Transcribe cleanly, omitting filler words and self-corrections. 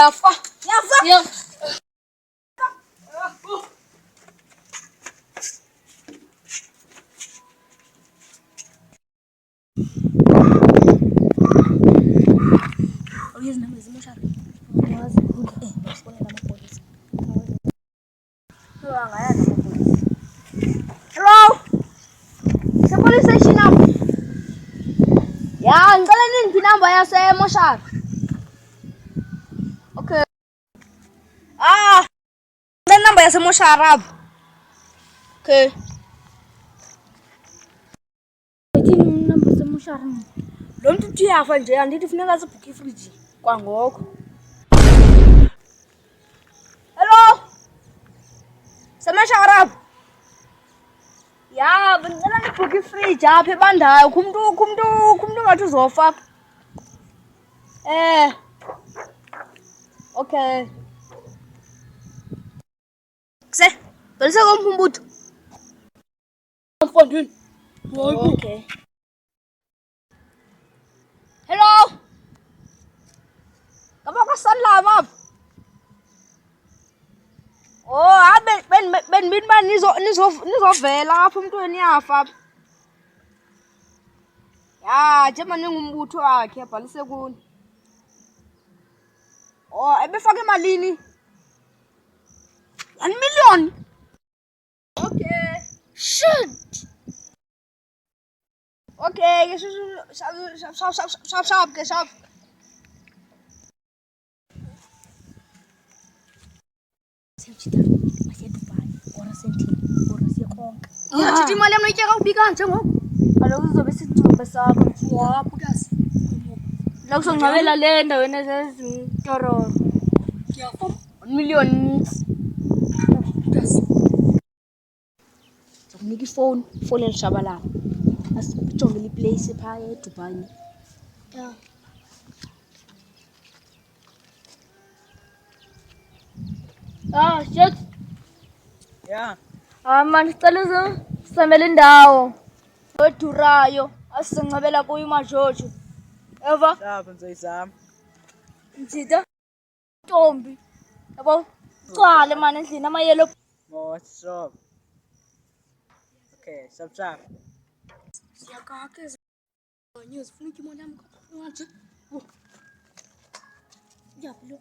Yafa. Yeah. Oh, yes, number is Moshar. Hello? Sa police station up. Yeah, ngicela ningiphi inamba yaseMoshar. Okay. Le namba yaseMoshar up. Okay. Yini inamba yaseMoshar? Lo muntu uthi yafa nje andithi funeka sibhukhe ifriji kwangoko. Hello? Semoshar up. Ya, bengicela ngibhukhe ifriji apha ebandayo. Kumntu ngathi uzofa. Okay. Kuse, belise komphumbuto. Mfondini. Okay. Hello? Ngaba kwasanlama apha? Oh, benibini ba nizovela apha umntweni yafa apha. Ya, njengoba ningumbutho wakhe abhalise kuni. Oh, ebefaka emalini? 1 million. Okay. Shit. Okay, sharp ke sharp. Ngiyathi imali yami noyityeka ubika nje ngoku. Kaloku sizobe sithumbe sakho mfowabo kazi. Lokuzongcabela le ndaweni ezezimtororo. Ngiyafa 1 million. Kazi. Zokunika ifoni elishabalala. Asijongele iplace phaa eDubai. Yeah. Shit. Yeah. Man, sicela usamele indawo edurayo asizongcabela kuyo imajojo. Eva? Shapha ngizoyizama. Nzida ntombi. Yabo, cwale man endlini amayelo. What's up? Okay, sharp. Siyakake news funeka imali yami ngathi. Yaphi lo?